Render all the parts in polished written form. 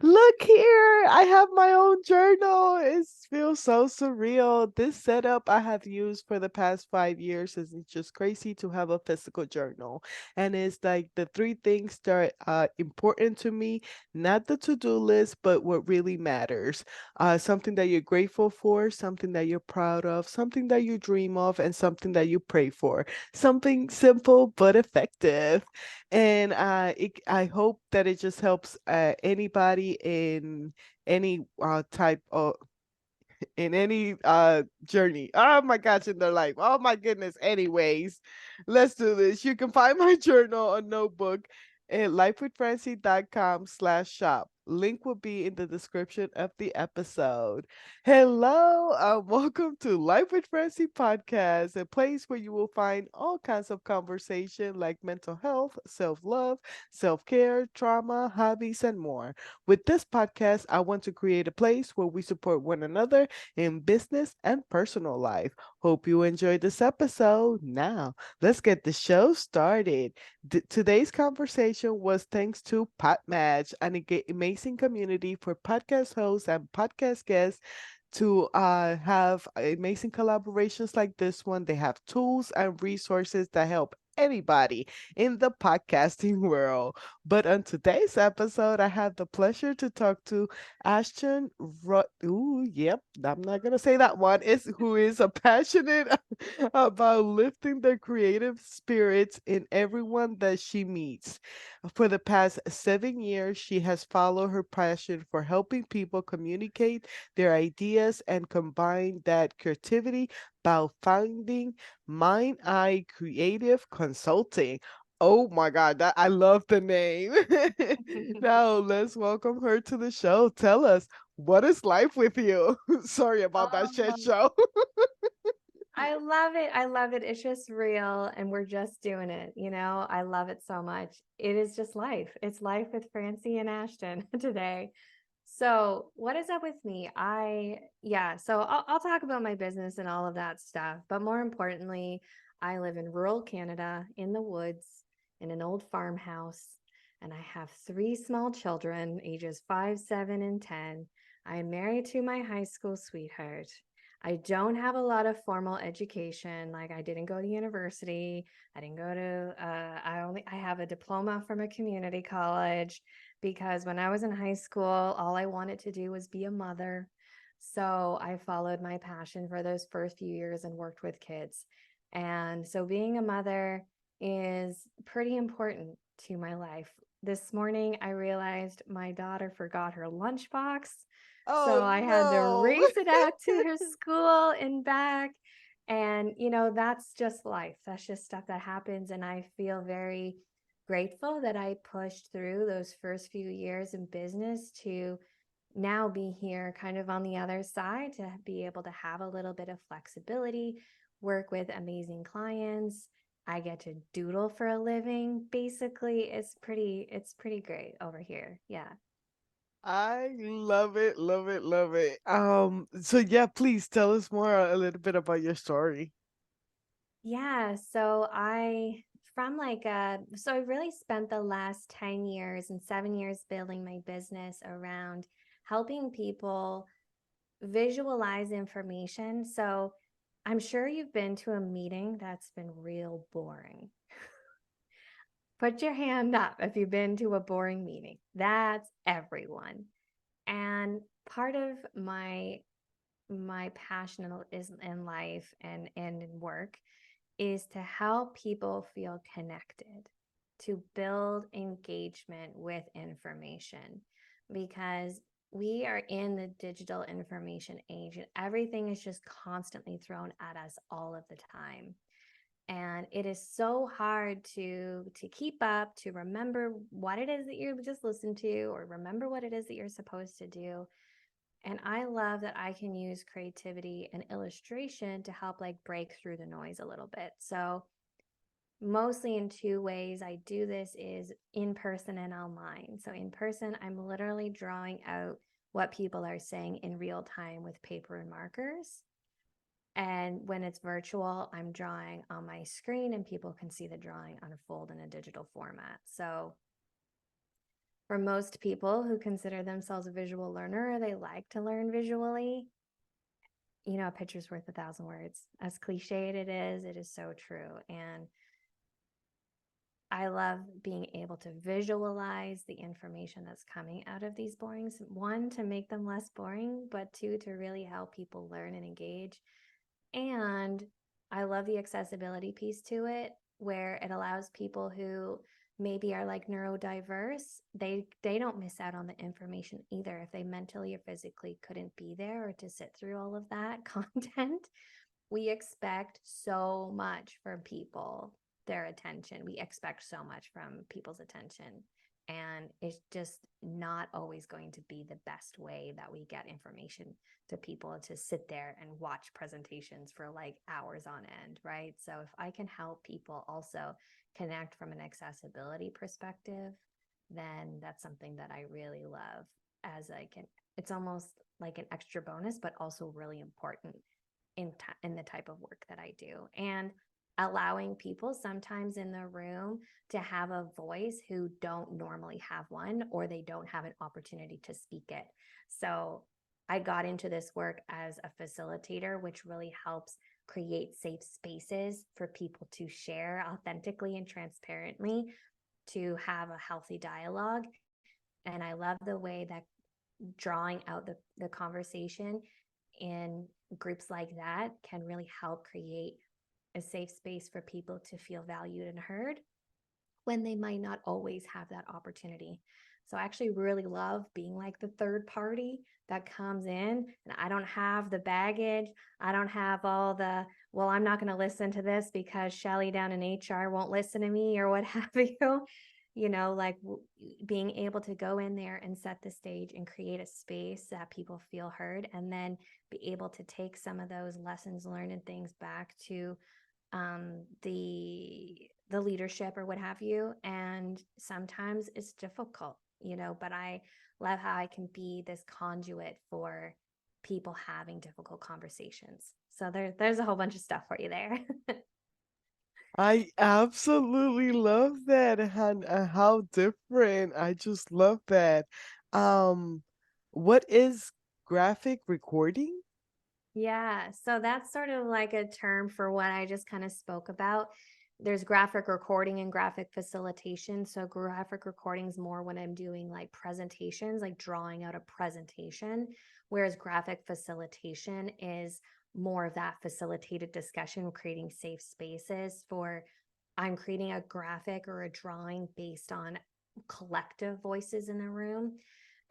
Look here, I have my own journal. It feels so surreal. This setup I have used for the past 5 years is it's just crazy to have a physical journal. And it's like the three things that are important to me, not the to-do list, but what really matters. Something that you're grateful for, something that you're proud of, something that you dream of, and something that you pray for. Something simple but effective. And I hope that it just helps anybody in any type of in any journey. Oh my gosh, in their life. Oh my goodness. Anyways, let's do this. You can find my journal or notebook at lifewithfrancy.com/shop. Link will be in the description of the episode. Hello, welcome to Life with Francie podcast, a place where you will find all kinds of conversation like mental health, self-love, self-care, trauma, hobbies, and more. With this podcast, I want to create a place where we support one another in business and personal life. Hope you enjoyed this episode. Now, let's get the show started. Today's conversation was thanks to PodMatch, an amazing community for podcast hosts and podcast guests to have amazing collaborations like this one. They have tools and resources that help anybody in the podcasting world. But on today's episode, I have the pleasure to talk to Ashton Ooh, yep, I'm not gonna say that one. It's who is a passionate about lifting the creative spirits in everyone that she meets. For the past 7 years, she has followed her passion for helping people communicate their ideas and combine that creativity by founding Mind Eye Creative Consulting. Oh my God, that I love the name. Now let's welcome her to the show. Tell us, what is life with you? Sorry about that shit Oh, show. I love it. I love it. It's just real and we're just doing it. I love it so much. It is just life. It's life with Francie and Ashton today. So, what is up with me? So I'll talk about my business and all of that stuff. But more importantly, I live in rural Canada in the woods in an old farmhouse, and I have three small children, ages 5, 7, and 10. I am married to my high school sweetheart. I don't have a lot of formal education. Like I didn't go to university. I didn't go to I have a diploma from a community college because when I was in high school, all I wanted to do was be a mother. So I followed my passion for those first few years and worked with kids. And so being a mother is pretty important to my life. This morning, I realized my daughter forgot her lunchbox. So Oh I had to no. race it out to her school and back. And, that's just life. That's just stuff that happens. And I feel very grateful that I pushed through those first few years in business to now be here kind of on the other side to be able to have a little bit of flexibility, work with amazing clients. I get to doodle for a living. Basically, it's pretty great over here. Yeah. I love it, love it, love it. So yeah, please tell us more a little bit about your story. Yeah, so I really spent the last 10 years and 7 years building my business around helping people visualize information. So I'm sure you've been to a meeting that's been real boring. Put your hand up if you've been to a boring meeting. That's everyone. And part of my passion is in life and in work is to help people feel connected, to build engagement with information, because we are in the digital information age and everything is just constantly thrown at us all of the time. And it is so hard to keep up, to remember what it is that you just listened to or remember what it is that you're supposed to do. And I love that I can use creativity and illustration to help like break through the noise a little bit. So mostly in two ways I do this is in person and online. So in person, I'm literally drawing out what people are saying in real time with paper and markers. And when it's virtual, I'm drawing on my screen and people can see the drawing unfold in a digital format. So for most people who consider themselves a visual learner or they like to learn visually, a picture's worth 1,000 words. As cliched it is so true. And I love being able to visualize the information that's coming out of these borings. One, to make them less boring, but two, to really help people learn and engage. And I love the accessibility piece to it, where it allows people who maybe are like neurodiverse, they don't miss out on the information either if they mentally or physically couldn't be there or to sit through all of that content. We expect so much from people, their attention. We expect so much from people's attention. And it's just not always going to be the best way that we get information to people to sit there and watch presentations for like hours on end, right? So if I can help people also connect from an accessibility perspective, then that's something that I really love as I can. It's almost like an extra bonus, but also really important in the type of work that I do. And allowing people sometimes in the room to have a voice who don't normally have one, or they don't have an opportunity to speak it. So I got into this work as a facilitator, which really helps create safe spaces for people to share authentically and transparently, to have a healthy dialogue. And I love the way that drawing out the conversation in groups like that can really help create a safe space for people to feel valued and heard when they might not always have that opportunity. So I actually really love being like the third party that comes in, and I don't have the baggage. I don't have all the, well, I'm not going to listen to this because Shelly down in HR won't listen to me or what have you. Like being able to go in there and set the stage and create a space that people feel heard, and then be able to take some of those lessons learned and things back to the leadership or what have you. And sometimes it's difficult, but I love how I can be this conduit for people having difficult conversations. So there's a whole bunch of stuff for you there. I absolutely love that, and how different. I just love that. Um, what is graphic recording? Yeah, so that's sort of like a term for what I just kind of spoke about. There's graphic recording and graphic facilitation. So graphic recording is more when I'm doing like presentations, like drawing out a presentation, whereas graphic facilitation is more of that facilitated discussion, creating safe spaces for, I'm creating a graphic or a drawing based on collective voices in the room.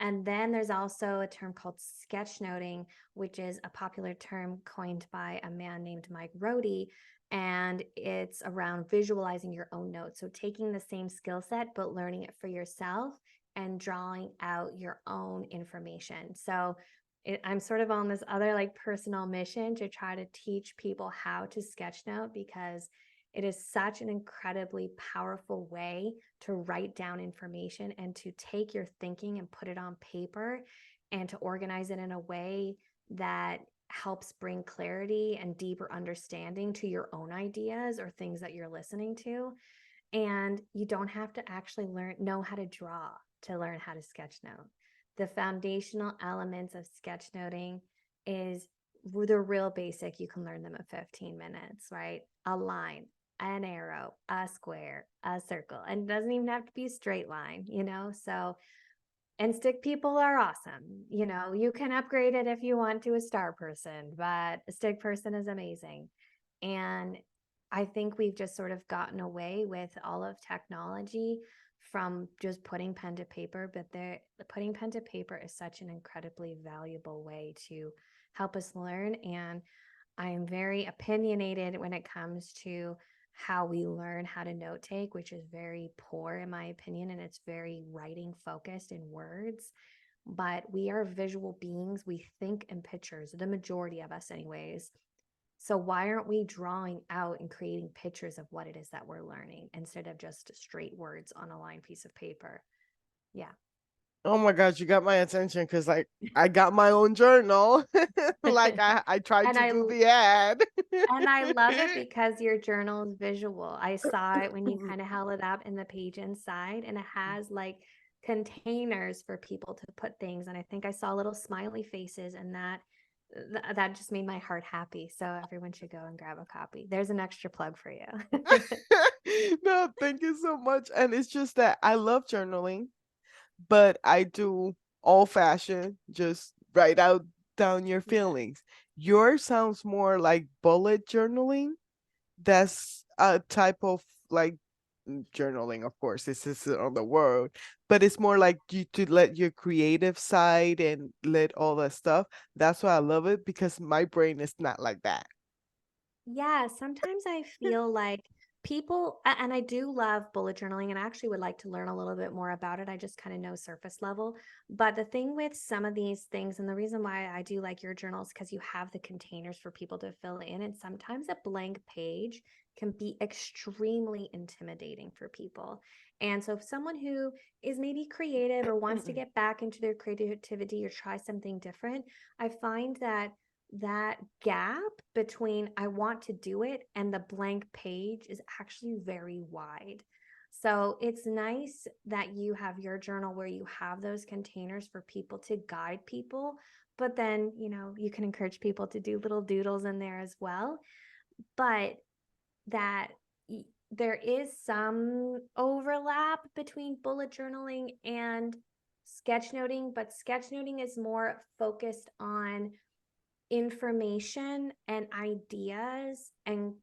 And then there's also a term called sketchnoting, which is a popular term coined by a man named Mike Rohde. And it's around visualizing your own notes. So taking the same skill set, but learning it for yourself and drawing out your own information. So I'm sort of on this other like personal mission to try to teach people how to sketchnote, because it is such an incredibly powerful way to write down information and to take your thinking and put it on paper and to organize it in a way that helps bring clarity and deeper understanding to your own ideas or things that you're listening to. And you don't have to actually know how to draw to learn how to sketchnote. The foundational elements of sketchnoting is the real basic. You can learn them in 15 minutes, right? A line, an arrow, a square, a circle, and it doesn't even have to be a straight line, So, and stick people are awesome. You can upgrade it if you want to a star person, but a stick person is amazing. And I think we've just sort of gotten away with all of technology from just putting pen to paper, but putting pen to paper is such an incredibly valuable way to help us learn. And I am very opinionated when it comes to how we learn how to note take, which is very poor in my opinion, and it's very writing focused in words. But we are visual beings. We think in pictures, the majority of us anyways. So why aren't we drawing out and creating pictures of what it is that we're learning instead of just straight words on a lined piece of paper? Yeah. Oh my gosh, you got my attention because like I got my own journal. Like I tried and to I do the ad. And I love it because your journal is visual. I saw it when you kind of held it up in the page inside, and it has like containers for people to put things. And I think I saw little smiley faces, and that just made my heart happy. So everyone should go and grab a copy. There's an extra plug for you. No, thank you so much. And it's just that I love journaling, but I do old fashioned, just write out down your Yeah. feelings. Yours sounds more like bullet journaling. That's a type of like journaling, of course, this is on the word, but it's more like you to let your creative side and let all that stuff. That's why I love it because my brain is not like that. Yeah, sometimes I feel like and I do love bullet journaling, and I actually would like to learn a little bit more about it. I just kind of know surface level. But the thing with some of these things, and the reason why I do like your journals, because you have the containers for people to fill in, and sometimes a blank page can be extremely intimidating for people. And so, if someone who is maybe creative or wants to get back into their creativity or try something different, I find that gap between I want to do it and the blank page is actually very wide. So it's nice that you have your journal where you have those containers for people to guide people, but then, you can encourage people to do little doodles in there as well. But that there is some overlap between bullet journaling and sketchnoting, but sketchnoting is more focused on information and ideas and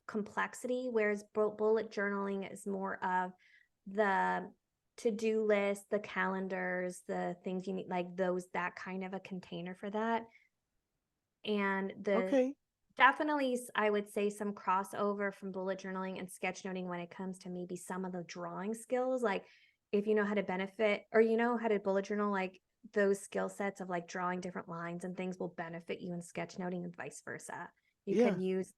complexity, whereas bullet journaling is more of the to-do list, the calendars, the things you need, like those, that kind of a container for that. And the Okay. definitely, I would say, some crossover from bullet journaling and sketchnoting when it comes to maybe some of the drawing skills. Like if you know how to benefit or you know how to bullet journal, like those skill sets of like drawing different lines and things will benefit you in sketchnoting and vice versa. You could Yeah. use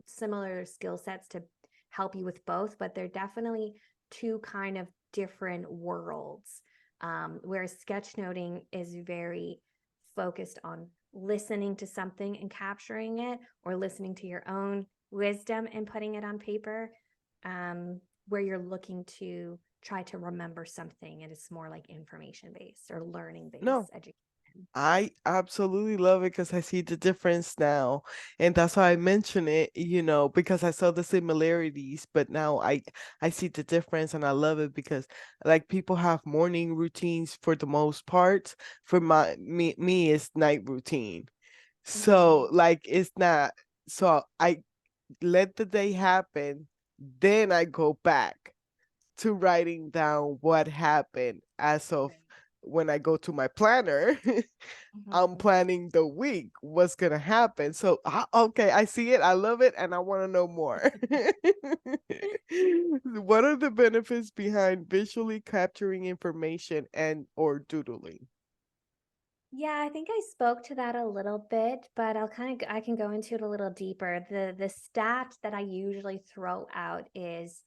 similar skill sets to help you with both, but they're definitely two kind of different worlds. Whereas sketchnoting is very focused on listening to something and capturing it, or listening to your own wisdom and putting it on paper, where you're looking to try to remember something and it's more like information based or learning based No, education. I absolutely love it because I see the difference now. And that's why I mention it, because I saw the similarities, but now I see the difference and I love it because like people have morning routines for the most part. For me it's night routine. Mm-hmm. So like it's not, so I let the day happen, then I go back to writing down what happened as of Right. when I go to my planner. I'm Mm-hmm. planning the week, what's gonna happen. So okay, I see it, I love it, and I want to know more. What are the benefits behind visually capturing information and or doodling? Yeah, I think I spoke to that a little bit, but I can go into it a little deeper. The stat that I usually throw out is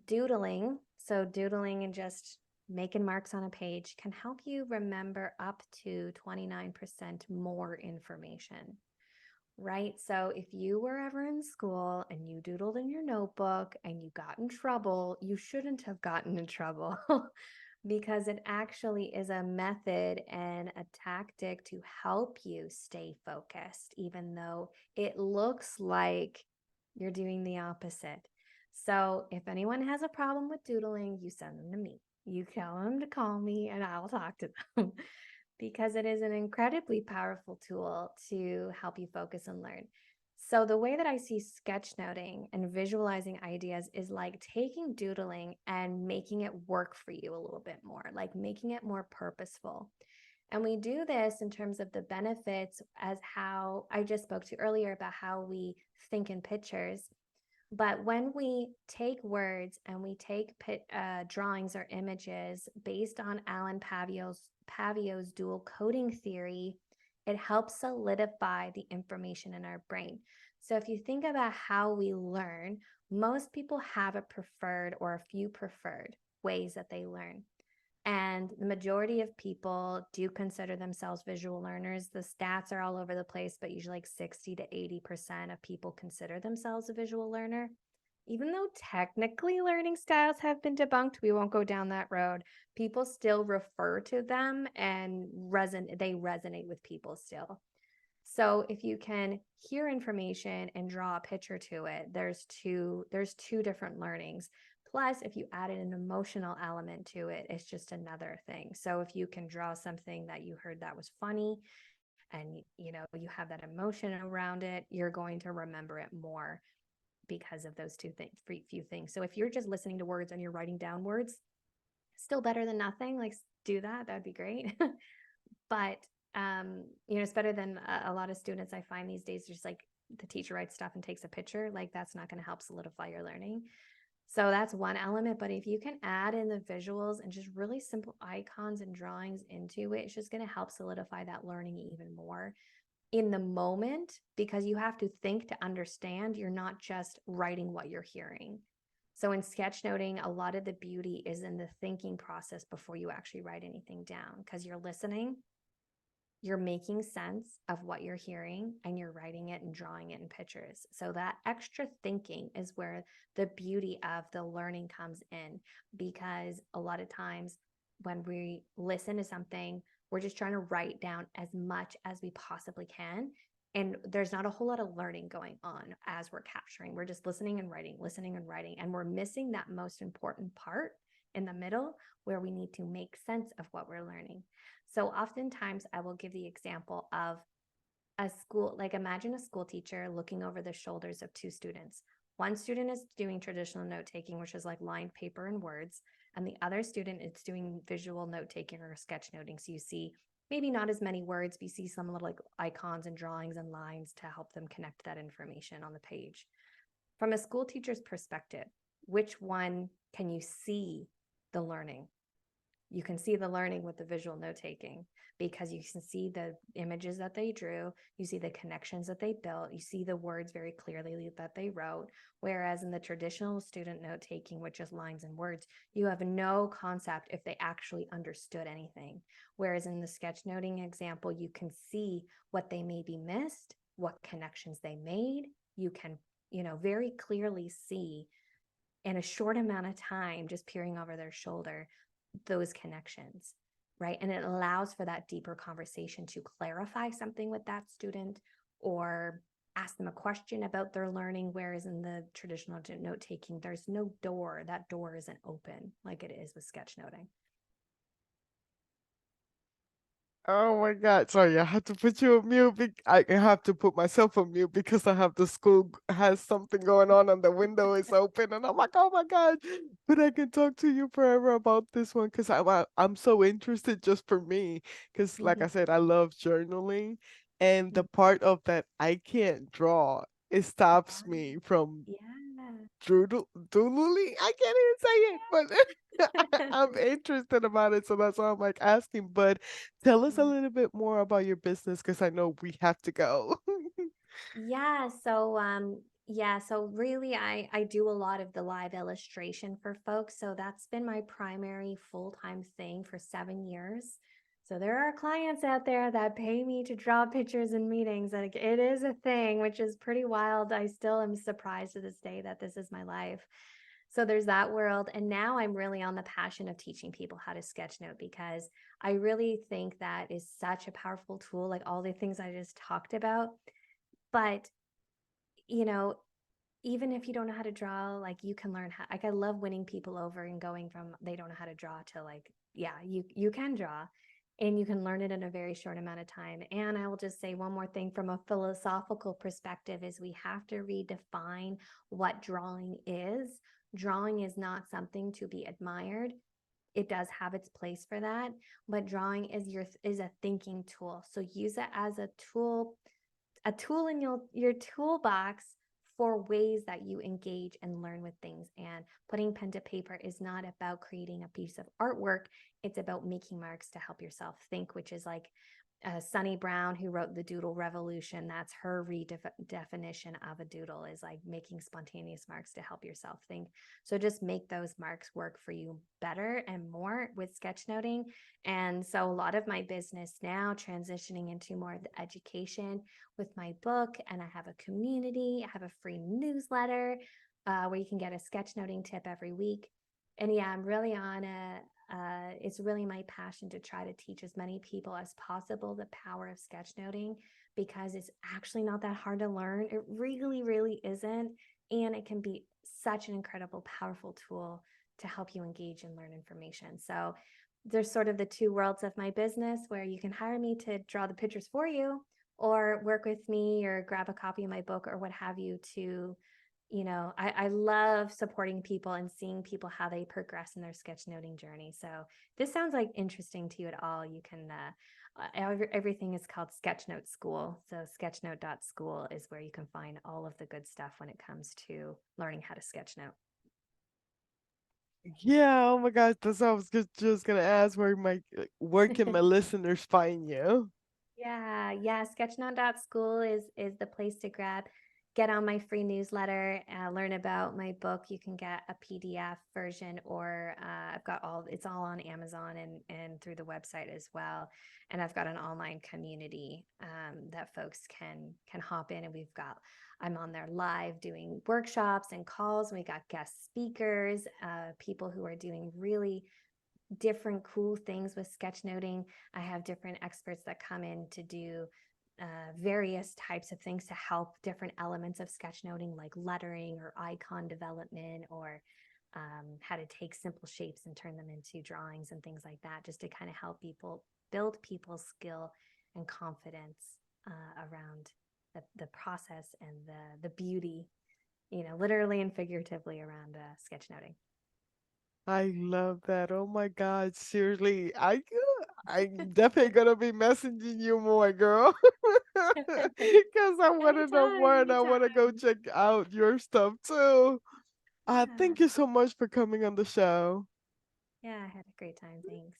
doodling. So, doodling and just making marks on a page can help you remember up to 29% more information, right? So, if you were ever in school and you doodled in your notebook and you got in trouble, you shouldn't have gotten in trouble. Because it actually is a method and a tactic to help you stay focused, even though it looks like you're doing the opposite. So, if anyone has a problem with doodling, you send them to me. You tell them to call me and I'll talk to them because it is an incredibly powerful tool to help you focus and learn. So, the way that I see sketchnoting and visualizing ideas is like taking doodling and making it work for you a little bit more, like making it more purposeful. And we do this in terms of the benefits, as how I just spoke to earlier about how we think in pictures. But when we take words and we take drawings or images based on Alan Pavio's dual coding theory, it helps solidify the information in our brain. So if you think about how we learn, most people have a preferred or a few preferred ways that they learn. And the majority of people do consider themselves visual learners. The stats are all over the place, but usually like 60 to 80% of people consider themselves a visual learner. even though technically learning styles have been debunked, we won't go down that road. People still refer to them and they resonate with people still. So if you can hear information and draw a picture to it, there's two different learnings. Plus, if you added an emotional element to it, it's just another thing. So if you can draw something that you heard that was funny and you have that emotion around it, you're going to remember it more because of those few things. So if you're just listening to words and you're writing down words, still better than nothing. Like, do that. That'd be great. But it's better than a lot of students I find these days, just like the teacher writes stuff and takes a picture. Like, that's not going to help solidify your learning. So that's one element. But if you can add in the visuals and just really simple icons and drawings into it, it's just going to help solidify that learning even more in the moment, because you have to think to understand. You're not just writing what you're hearing. So in sketchnoting, a lot of the beauty is in the thinking process before you actually write anything down, because you're listening, you're making sense of what you're hearing, and you're writing it and drawing it in pictures. So that extra thinking is where the beauty of the learning comes in, because a lot of times when we listen to something, we're just trying to write down as much as we possibly can. And there's not a whole lot of learning going on as we're capturing. We're just listening and writing. And we're missing that most important part in the middle, where we need to make sense of what we're learning. So oftentimes I will give the example of a school, like imagine a school teacher looking over the shoulders of two students. One student is doing traditional note taking, which is like lined paper and words, and the other student is doing visual note taking or sketchnoting. So you see maybe not as many words, but you see some little like icons and drawings and lines to help them connect that information on the page. From a school teacher's perspective, which one can you see the learning? You can see the learning with the visual note taking, because you can see the images that they drew, you see the connections that they built, you see the words very clearly that they wrote. Whereas in the traditional student note taking, which is lines and words, you have no concept if they actually understood anything. Whereas in the sketchnoting example, you can see what they maybe missed, what connections they made. You can, very clearly see in a short amount of time, just peering over their shoulder, those connections, right? And it allows for that deeper conversation to clarify something with that student, or ask them a question about their learning. Whereas in the traditional note taking, there's no door. That door isn't open like it is with sketchnoting. Oh my God. Sorry, I had to put you on mute. I have to put myself on mute because I have the school has something going on and the window is open and I'm like, oh my God. But I can talk to you forever about this one because I'm so interested just for me. Because like I Mm-hmm. said, I love journaling, and the part of that I can't draw, it stops me from Yeah. doodling. I can't even say it, but Yeah. I'm interested about it, so that's why I'm like asking. But tell us a Yeah. little bit more about your business, because I know we have to go. So really I do a lot of the live illustration for folks. So that's been my primary full-time thing for 7 years. So there are clients out there that pay me to draw pictures in meetings. Like, it is a thing, which is pretty wild. I still am surprised to this day that this is my life. So there's that world. And now I'm really on the passion of teaching people how to sketchnote, because I really think that is such a powerful tool, like all the things I just talked about. But you know, even if you don't know how to draw, like, you can learn how. Like, I love winning people over and going from they don't know how to draw to, like, yeah, you can draw, and you can learn it in a very short amount of time. And I will just say one more thing from a philosophical perspective is we have to redefine what drawing is. Drawing is not something to be admired. It does have its place for that, but drawing is a thinking tool. So use it as a tool in your toolbox for ways that you engage and learn with things. And putting pen to paper is not about creating a piece of artwork. It's about making marks to help yourself think, which is like Sunny Brown, who wrote the Doodle Revolution. That's her redefinition of a doodle, is like making spontaneous marks to help yourself think. So just make those marks work for you better and more with sketchnoting. And so a lot of my business now transitioning into more of the education with my book, and I have a community, I have a free newsletter. where you can get a sketchnoting tip every week. And yeah, I'm really on it's really my passion to try to teach as many people as possible the power of sketchnoting because it's actually not that hard to learn. It really, really isn't. And it can be such an incredible, powerful tool to help you engage and learn information. So there's sort of the two worlds of my business where you can hire me to draw the pictures for you or work with me or grab a copy of my book or what have you to I love supporting people and seeing people how they progress in their sketchnoting journey. So this sounds like interesting to you at all. You can everything is called Sketchnote School. So sketchnote.school is where you can find all of the good stuff when it comes to learning how to sketchnote. Yeah, oh my gosh, that's what I was just gonna ask where can my listeners find you? Yeah. Sketchnote.school is the place to get on my free newsletter, learn about my book. You can get a PDF version, or I've got it's all on Amazon and through the website as well. And I've got an online community that folks can hop in, and I'm on there live doing workshops and calls. And we got guest speakers, people who are doing really different cool things with sketchnoting. I have different experts that come in to do various types of things to help different elements of sketchnoting, like lettering or icon development, or how to take simple shapes and turn them into drawings and things like that, just to kind of help people build people's skill and confidence around the process and the beauty, literally and figuratively around sketchnoting. I love that. Oh my God, seriously, I'm definitely gonna be messaging you more, girl, because I want to know Anytime, more and I want to go anytime. check out your stuff too. Yeah. Thank you so much for coming on the show. Yeah, I had a great time. Thanks.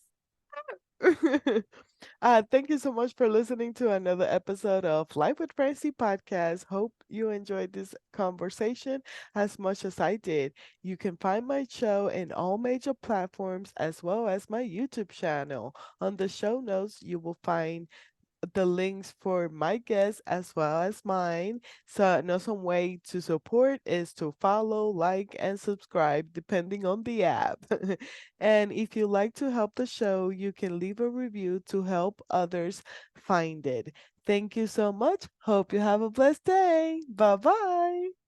Thank you so much for listening to another episode of Life with Francie podcast. Hope you enjoyed this conversation as much as I did. You can find my show in all major platforms as well as my YouTube channel. On the show notes, you will find the links for my guests as well as mine. So another way to support is to follow, like, and subscribe depending on the app. And if you like to help the show, you can leave a review to help others find it. Thank you so much. Hope you have a blessed day. Bye bye.